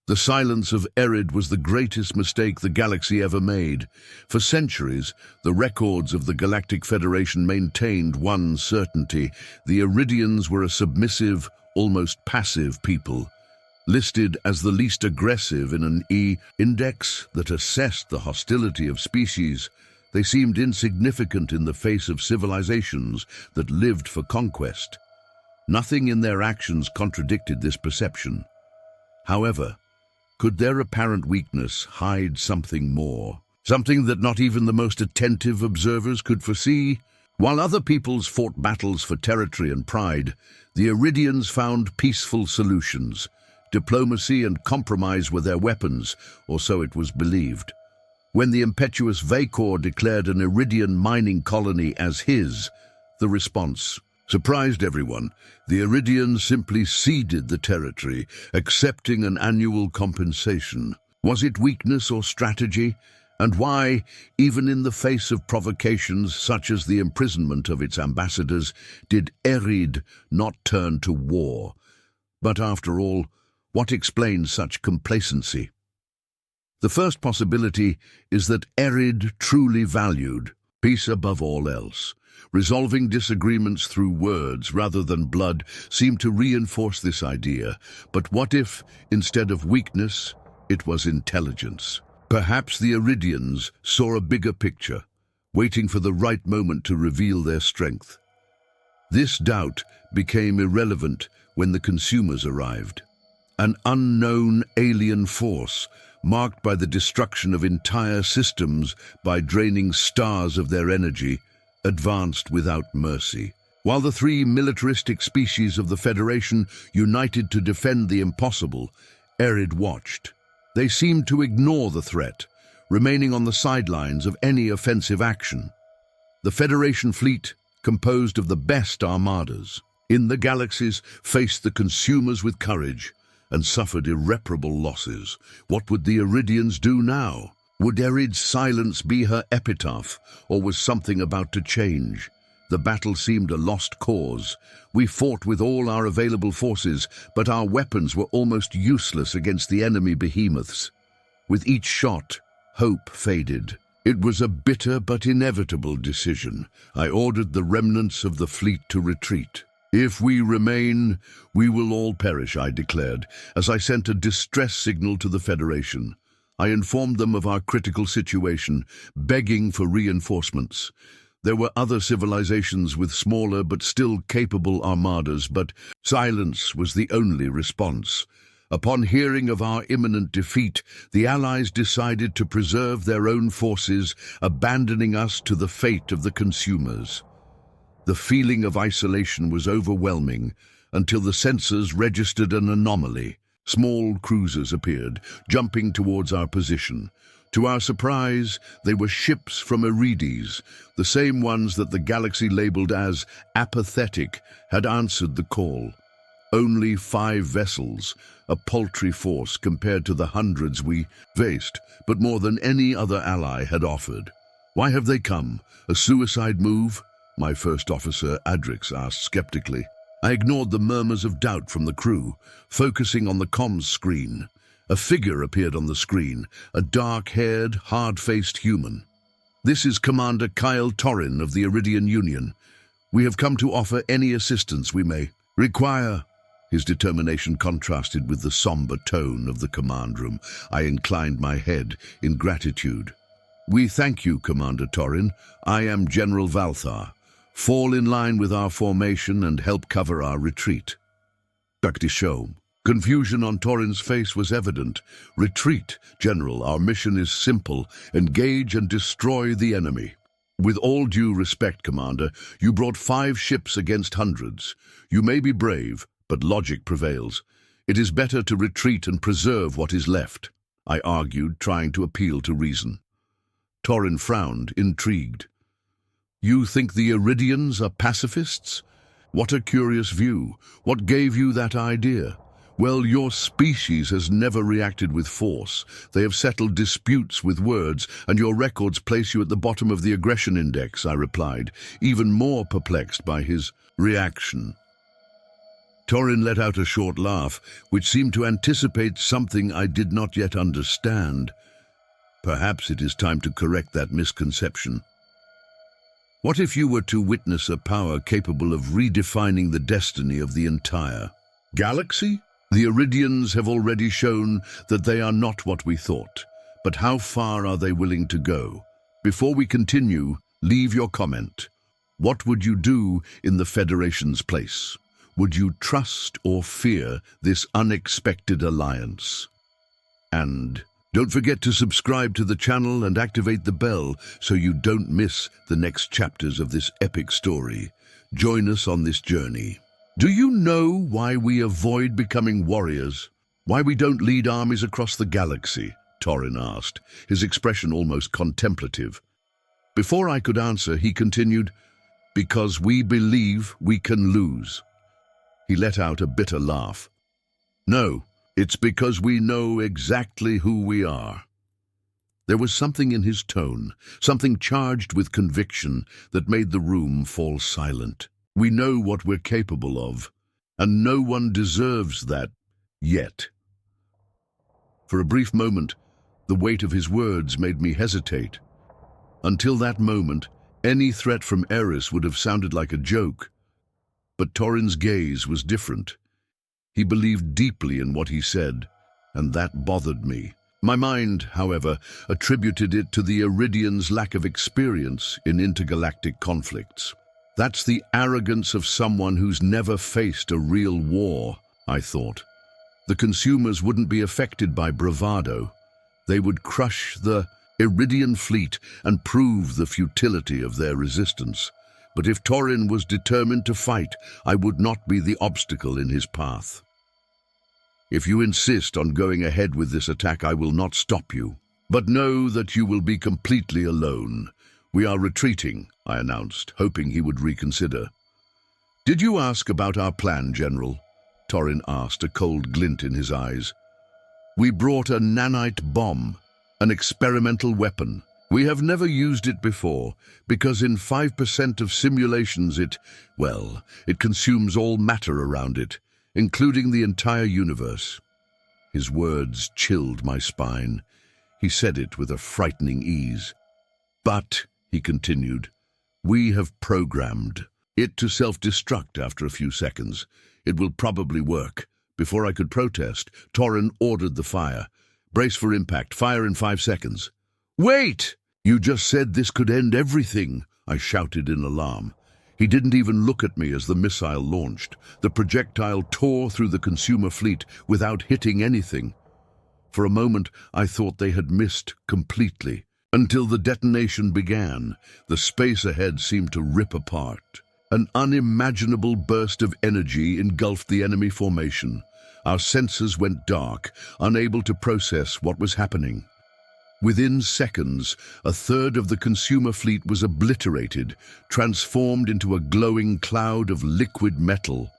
The silence of Erid was the greatest mistake the galaxy ever made. For centuries, the records of the Galactic Federation maintained one certainty: the Eridians were a submissive, almost passive people. Listed as the least aggressive in an index that assessed the hostility of species, they seemed insignificant in the face of civilizations that lived for conquest. Nothing in their actions contradicted this perception. However, could their apparent weakness hide something more? Something that not even the most attentive observers could foresee? While other peoples fought battles for territory and pride, the Eridians found peaceful solutions. Diplomacy and compromise were their weapons, or so it was believed. When the impetuous Vacor declared an Eridian mining colony as his, the response surprised everyone. The Eridians simply ceded the territory, accepting an annual compensation. Was it weakness or strategy? And why, even in the face of provocations such as the imprisonment of its ambassadors, did Erid not turn to war? But after all, what explains such complacency? The first possibility is that Erid truly valued peace above all else. Resolving disagreements through words rather than blood seemed to reinforce this idea. But what if, instead of weakness, it was intelligence? Perhaps the Eridians saw a bigger picture, waiting for the right moment to reveal their strength. This doubt became irrelevant when the consumers arrived. An unknown alien force, marked by the destruction of entire systems by draining stars of their energy, advanced without mercy. While the three militaristic species of the Federation united to defend the impossible, Erid watched. They seemed to ignore the threat, remaining on the sidelines of any offensive action. The Federation fleet, composed of the best armadas in the galaxies, faced the consumers with courage and suffered irreparable losses. What would the Eridians do now? Would Erid's silence be her epitaph, or was something about to change? The battle seemed a lost cause. We fought with all our available forces, but our weapons were almost useless against the enemy behemoths. With each shot, hope faded. It was a bitter but inevitable decision. I ordered the remnants of the fleet to retreat. "If we remain, we will all perish," I declared, as I sent a distress signal to the Federation. I informed them of our critical situation, begging for reinforcements. There were other civilizations with smaller but still capable armadas, but silence was the only response. Upon hearing of our imminent defeat, the Allies decided to preserve their own forces, abandoning us to the fate of the consumers. The feeling of isolation was overwhelming until the sensors registered an anomaly. Small cruisers appeared, jumping towards our position. To our surprise, they were ships from Eridians, the same ones that the galaxy labeled as apathetic had answered the call. Only 5 vessels, a paltry force compared to the hundreds we faced, but more than any other ally had offered. "Why have they come? A suicide move?" my first officer, Adrix, asked skeptically. I ignored the murmurs of doubt from the crew, focusing on the comms screen. A figure appeared on the screen, a dark-haired, hard-faced human. "This is Commander Kyle Torrin of the Eridian Union. We have come to offer any assistance we may require." His determination contrasted with the somber tone of the command room. I inclined my head in gratitude. "We thank you, Commander Torrin. I am General Valthar. Fall in line with our formation and help cover our retreat." Dr. Show. Confusion on Torrin's face was evident. "Retreat, General. Our mission is simple. Engage and destroy the enemy." "With all due respect, Commander, you brought 5 ships against hundreds. You may be brave, but logic prevails. It is better to retreat and preserve what is left," I argued, trying to appeal to reason. Torrin frowned, intrigued. "You think the Eridians are pacifists? What a curious view. What gave you that idea?" "Well, your species has never reacted with force. They have settled disputes with words, and your records place you at the bottom of the aggression index," I replied, even more perplexed by his reaction. Torin let out a short laugh, which seemed to anticipate something I did not yet understand. Perhaps it is time to correct that misconception. What if you were to witness a power capable of redefining the destiny of the entire galaxy? The Eridians have already shown that they are not what we thought, but how far are they willing to go? Before we continue, leave your comment. What would you do in the Federation's place? Would you trust or fear this unexpected alliance? And don't forget to subscribe to the channel and activate the bell so you don't miss the next chapters of this epic story. Join us on this journey. Do you know why we avoid becoming warriors? Why we don't lead armies across the galaxy? Torin asked, his expression almost contemplative. Before I could answer, he continued, because we believe we can lose. He let out a bitter laugh. No, it's because we know exactly who we are. There was something in his tone, something charged with conviction that made the room fall silent. We know what we're capable of, and no one deserves that yet. For a brief moment, the weight of his words made me hesitate. Until that moment, any threat from Eris would have sounded like a joke. But Torin's gaze was different. He believed deeply in what he said, and that bothered me. My mind, however, attributed it to the Eridians' lack of experience in intergalactic conflicts. That's the arrogance of someone who's never faced a real war, I thought. The consumers wouldn't be affected by bravado. They would crush the Eridian fleet and prove the futility of their resistance. But if Torin was determined to fight, I would not be the obstacle in his path. If you insist on going ahead with this attack, I will not stop you. But know that you will be completely alone. We are retreating, I announced, hoping he would reconsider. Did you ask about our plan, General? Torin asked, a cold glint in his eyes. We brought a nanite bomb, an experimental weapon. We have never used it before, because in 5% of simulations it consumes all matter around it, including the entire universe. His words chilled my spine. He said it with a frightening ease. But, he continued, we have programmed it to self-destruct after a few seconds. It will probably work. Before I could protest, Torin ordered the fire. Brace for impact. Fire in 5 seconds. Wait! You just said this could end everything, I shouted in alarm. He didn't even look at me as the missile launched. The projectile tore through the consumer fleet without hitting anything. For a moment, I thought they had missed completely. Until the detonation began, the space ahead seemed to rip apart. An unimaginable burst of energy engulfed the enemy formation. Our senses went dark, unable to process what was happening. Within seconds, a third of the consumer fleet was obliterated, transformed into a glowing cloud of liquid metal.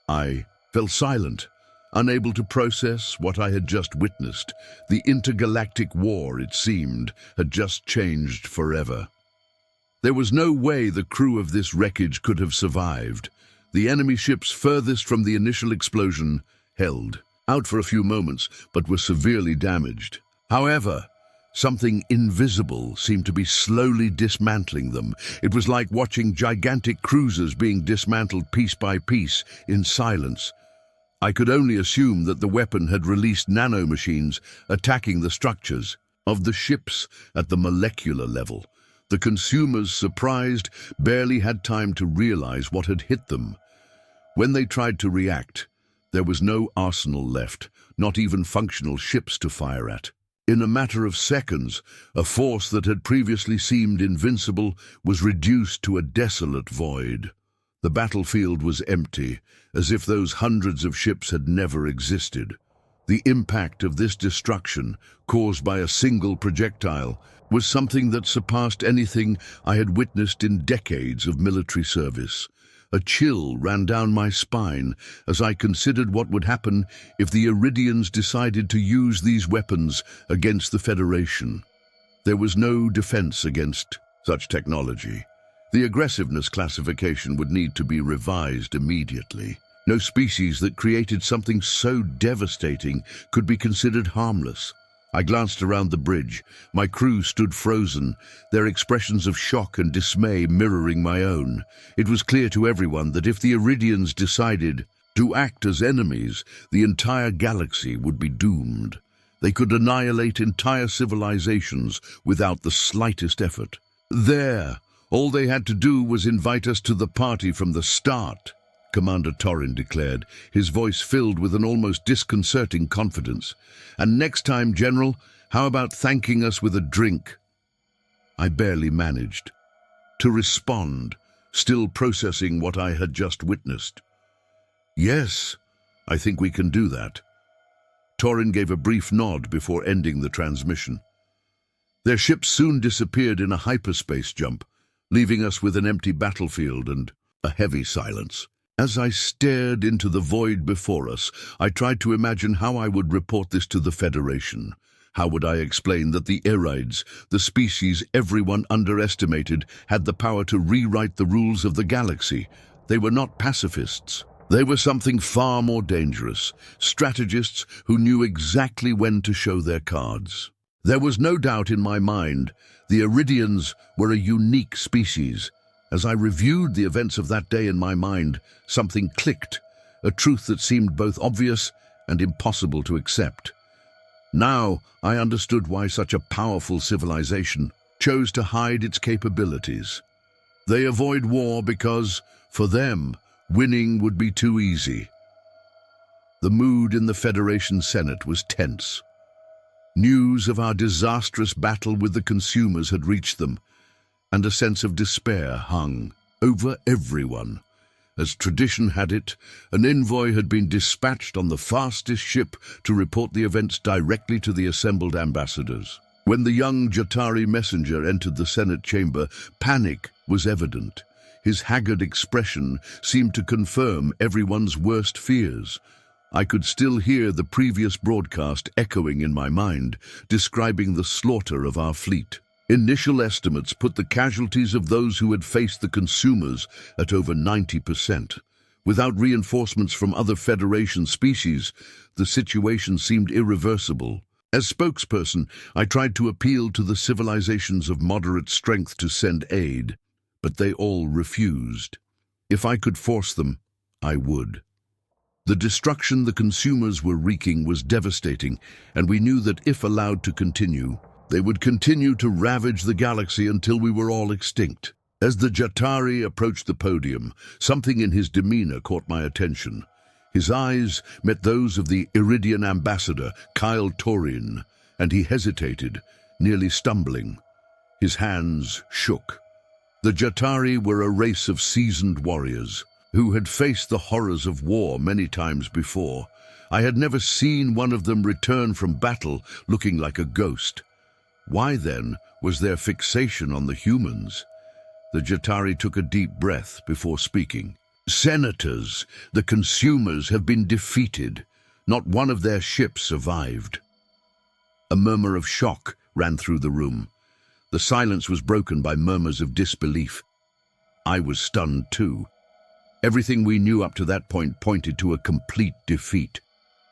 I fell silent, unable to process what I had just witnessed. The intergalactic war, it seemed, had just changed forever. There was no way the crew of this wreckage could have survived. The enemy ships furthest from the initial explosion held, out for a few moments, but were severely damaged. However, something invisible seemed to be slowly dismantling them. It was like watching gigantic cruisers being dismantled piece by piece in silence. I could only assume that the weapon had released nanomachines attacking the structures of the ships at the molecular level. The consumers, surprised, barely had time to realize what had hit them. When they tried to react, there was no arsenal left, not even functional ships to fire at. In a matter of seconds, a force that had previously seemed invincible was reduced to a desolate void. The battlefield was empty, as if those hundreds of ships had never existed. The impact of this destruction, caused by a single projectile, was something that surpassed anything I had witnessed in decades of military service. A chill ran down my spine as I considered what would happen if the Eridians decided to use these weapons against the Federation. There was no defense against such technology. The aggressiveness classification would need to be revised immediately. No species that created something so devastating could be considered harmless. I glanced around the bridge. My crew stood frozen, their expressions of shock and dismay mirroring my own. It was clear to everyone that if the Eridians decided to act as enemies, the entire galaxy would be doomed. They could annihilate entire civilizations without the slightest effort. All they had to do was invite us to the party from the start, Commander Torin declared, his voice filled with an almost disconcerting confidence. And next time, General, how about thanking us with a drink? I barely managed to respond, still processing what I had just witnessed. Yes, I think we can do that. Torin gave a brief nod before ending the transmission. Their ship soon disappeared in a hyperspace jump, leaving us with an empty battlefield and a heavy silence. As I stared into the void before us, I tried to imagine how I would report this to the Federation. How would I explain that the Eridians, the species everyone underestimated, had the power to rewrite the rules of the galaxy? They were not pacifists. They were something far more dangerous, strategists who knew exactly when to show their cards. There was no doubt in my mind, the Eridians were a unique species. As I reviewed the events of that day in my mind, something clicked, a truth that seemed both obvious and impossible to accept. Now I understood why such a powerful civilization chose to hide its capabilities. They avoid war because, for them, winning would be too easy. The mood in the Federation Senate was tense. News of our disastrous battle with the consumers had reached them, and a sense of despair hung over everyone. As tradition had it, an envoy had been dispatched on the fastest ship to report the events directly to the assembled ambassadors. When the young Jatari messenger entered the Senate chamber, panic was evident. His haggard expression seemed to confirm everyone's worst fears. I could still hear the previous broadcast echoing in my mind, describing the slaughter of our fleet. Initial estimates put the casualties of those who had faced the consumers at over 90%. Without reinforcements from other Federation species, the situation seemed irreversible. As spokesperson, I tried to appeal to the civilizations of moderate strength to send aid, but they all refused. If I could force them, I would. The destruction the consumers were wreaking was devastating, and we knew that if allowed to continue, they would continue to ravage the galaxy until we were all extinct. As the Jatari approached the podium, something in his demeanor caught my attention. His eyes met those of the Eridian ambassador, Kyle Torin, and he hesitated, nearly stumbling. His hands shook. The Jatari were a race of seasoned warriors who had faced the horrors of war many times before. I had never seen one of them return from battle looking like a ghost. Why, then, was their fixation on the humans? The Jatari took a deep breath before speaking. Senators, the consumers have been defeated. Not one of their ships survived. A murmur of shock ran through the room. The silence was broken by murmurs of disbelief. I was stunned too. Everything we knew up to that point pointed to a complete defeat.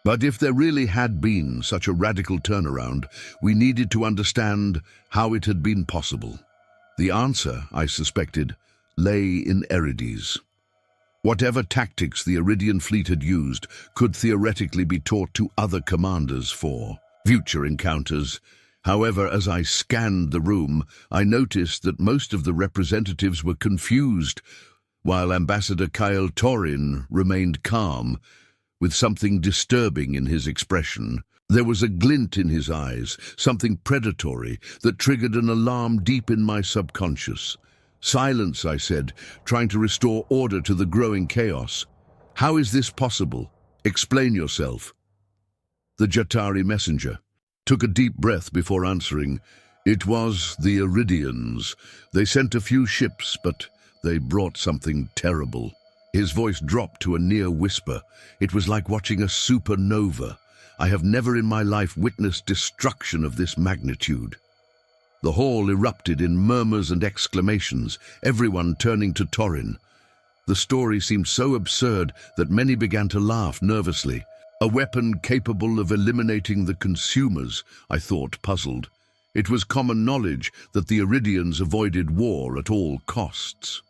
But if there really had been such a radical turnaround, we needed to understand how it had been possible. The answer, I suspected, lay in Eridians. Whatever tactics the Eridian fleet had used could theoretically be taught to other commanders for future encounters. However, as I scanned the room, I noticed that most of the representatives were confused, while Ambassador Kyle Torin remained calm, with something disturbing in his expression. There was a glint in his eyes, something predatory, that triggered an alarm deep in my subconscious. Silence, I said, trying to restore order to the growing chaos. How is this possible? Explain yourself. The Jatari messenger took a deep breath before answering. It was the Eridians. They sent a few ships, but they brought something terrible. His voice dropped to a near whisper. It was like watching a supernova. I have never in my life witnessed destruction of this magnitude. The hall erupted in murmurs and exclamations, everyone turning to Torin. The story seemed so absurd that many began to laugh nervously. A weapon capable of eliminating the consumers, I thought, puzzled. It was common knowledge that the Eridians avoided war at all costs.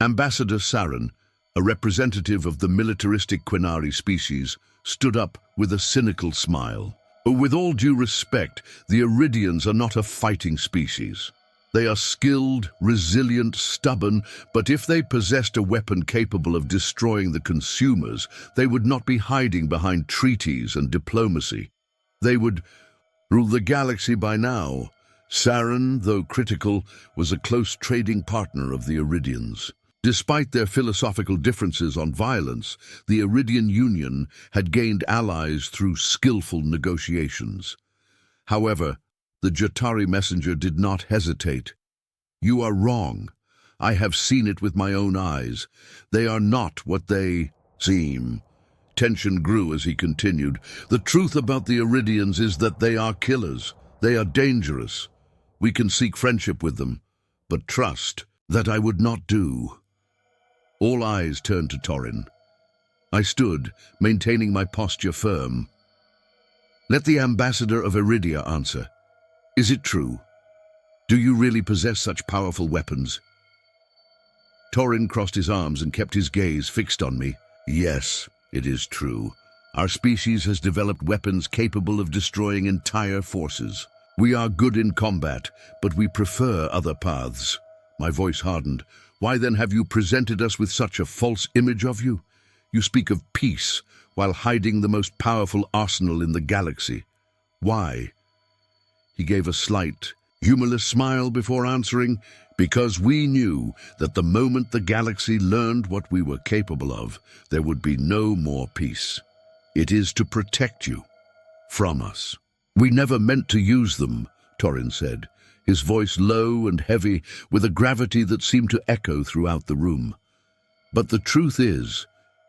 Ambassador Saren, a representative of the militaristic Quinari species, stood up with a cynical smile. With all due respect, the Eridians are not a fighting species. They are skilled, resilient, stubborn, but if they possessed a weapon capable of destroying the consumers, they would not be hiding behind treaties and diplomacy. They would rule the galaxy by now. Saren, though critical, was a close trading partner of the Eridians. Despite their philosophical differences on violence, the Eridian Union had gained allies through skillful negotiations. However, the Jatari messenger did not hesitate. "You are wrong. I have seen it with my own eyes. They are not what they seem." Tension grew as he continued. "The truth about the Eridians is that they are killers. They are dangerous. We can seek friendship with them, but trust that I would not do." All eyes turned to Torin. I stood, maintaining my posture firm. "Let the ambassador of Eridia answer. Is it true? Do you really possess such powerful weapons?" Torin crossed his arms and kept his gaze fixed on me. "Yes, it is true. Our species has developed weapons capable of destroying entire forces. We are good in combat, but we prefer other paths." My voice hardened. "Why then have you presented us with such a false image of you? You speak of peace while hiding the most powerful arsenal in the galaxy. Why?" He gave a slight, humorless smile before answering. "Because we knew that the moment the galaxy learned what we were capable of, there would be no more peace. It is to protect you from us." "We never meant to use them," Torin said, his voice low and heavy, with a gravity that seemed to echo throughout the room. "But the truth is,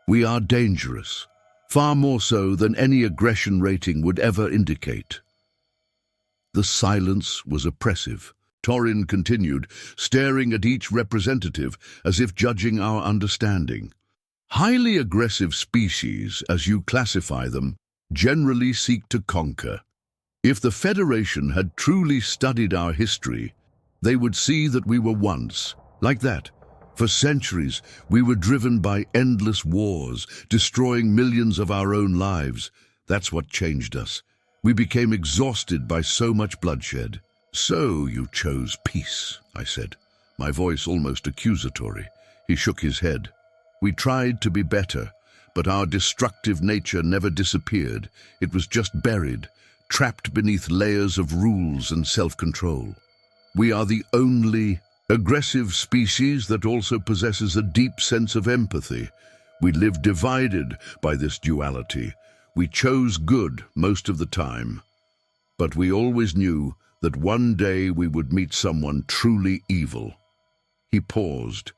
we are dangerous, far more so than any aggression rating would ever indicate." The silence was oppressive. Torin continued, staring at each representative as if judging our understanding. "Highly aggressive species, as you classify them, generally seek to conquer. If the Federation had truly studied our history, they would see that we were once like that. For centuries, we were driven by endless wars, destroying millions of our own lives. That's what changed us. We became exhausted by so much bloodshed." "So you chose peace," I said, my voice almost accusatory. He shook his head. "We tried to be better, but our destructive nature never disappeared. It was just buried, trapped beneath layers of rules and self-control. We are the only aggressive species that also possesses a deep sense of empathy. We live divided by this duality. We chose good most of the time, but we always knew that one day we would meet someone truly evil." He paused,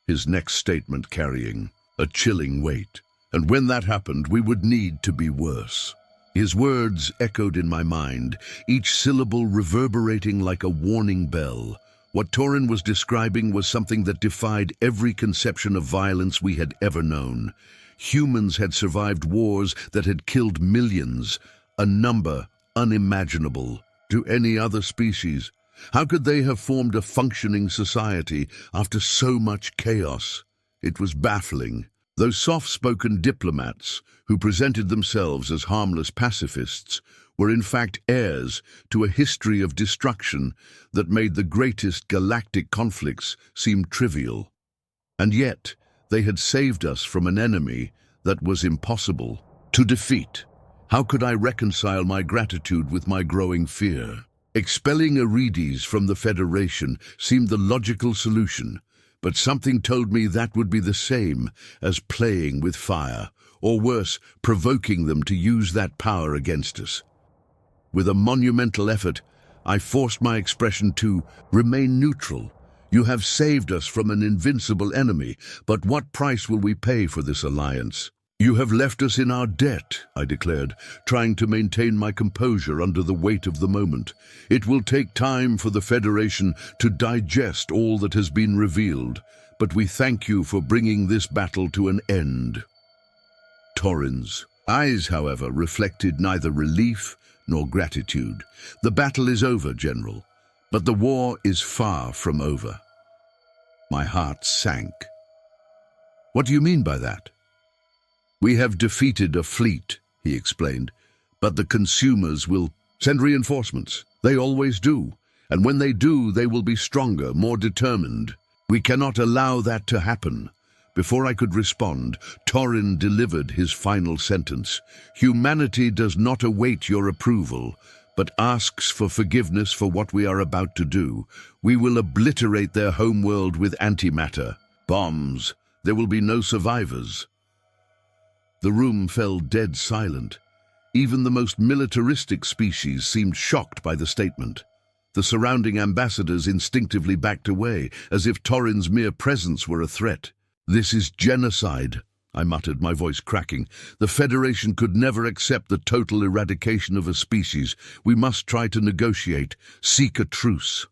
his next statement carrying a chilling weight. "And when that happened, we would need to be worse." His words echoed in my mind, each syllable reverberating like a warning bell. What Torin was describing was something that defied every conception of violence we had ever known. Humans had survived wars that had killed millions, a number unimaginable to any other species. How could they have formed a functioning society after so much chaos? It was baffling. Those soft-spoken diplomats, who presented themselves as harmless pacifists, were in fact heirs to a history of destruction that made the greatest galactic conflicts seem trivial. And yet, they had saved us from an enemy that was impossible to defeat. How could I reconcile my gratitude with my growing fear? Expelling Eridians from the Federation seemed the logical solution, but something told me that would be the same as playing with fire, or worse, provoking them to use that power against us. With a monumental effort, I forced my expression to remain neutral. "You have saved us from an invincible enemy, but what price will we pay for this alliance?" "You have left us in our debt," I declared, trying to maintain my composure under the weight of the moment. "It will take time for the Federation to digest all that has been revealed, but we thank you for bringing this battle to an end. Torrin's eyes, however, reflected neither relief nor gratitude. The battle is over, General, but the war is far from over. My heart sank. What do you mean by that? We have defeated a fleet, he explained, but the consumers will send reinforcements. They always do, and when they do, they will be stronger, more determined. We cannot allow that to happen. Before I could respond, Torrin delivered his final sentence. Humanity does not await your approval, but asks for forgiveness for what we are about to do. We will obliterate their homeworld with antimatter, bombs. There will be no survivors. The room fell dead silent. Even the most militaristic species seemed shocked by the statement. The surrounding ambassadors instinctively backed away, as if Torrin's mere presence were a threat. This is genocide, I muttered, my voice cracking. The Federation could never accept the total eradication of a species. We must try to negotiate, seek a truce.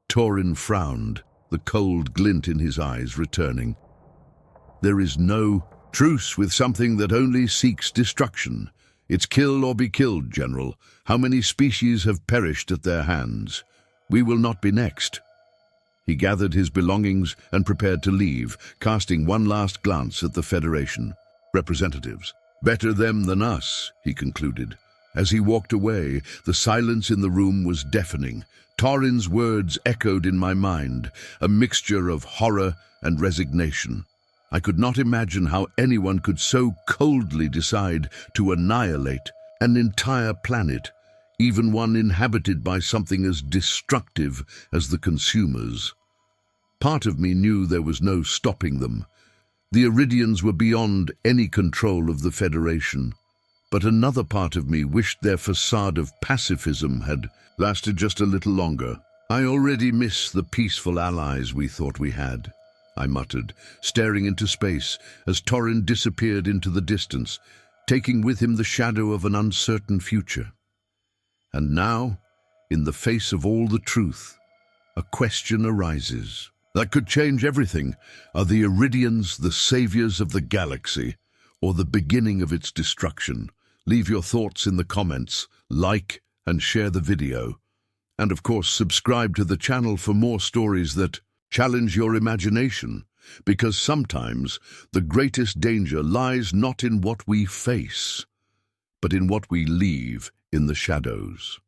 Torrin frowned, the cold glint in his eyes returning. There is no truce with something that only seeks destruction. It's kill or be killed, General. How many species have perished at their hands? We will not be next. He gathered his belongings and prepared to leave, casting one last glance at the Federation. Representatives. Better them than us, he concluded. As he walked away, the silence in the room was deafening. Torrin's words echoed in my mind, a mixture of horror and resignation. I could not imagine how anyone could so coldly decide to annihilate an entire planet, even one inhabited by something as destructive as the consumers. Part of me knew there was no stopping them. The Eridians were beyond any control of the Federation, but another part of me wished their facade of pacifism had lasted just a little longer. I already miss the peaceful allies we thought we had, I muttered, staring into space as Torrin disappeared into the distance, taking with him the shadow of an uncertain future. And now, in the face of all the truth, a question arises. That could change everything. Are the Eridians the saviors of the galaxy, or the beginning of its destruction? Leave your thoughts in the comments, like and share the video. And of course, subscribe to the channel for more stories that challenge your imagination, because sometimes the greatest danger lies not in what we face, but in what we leave in the shadows.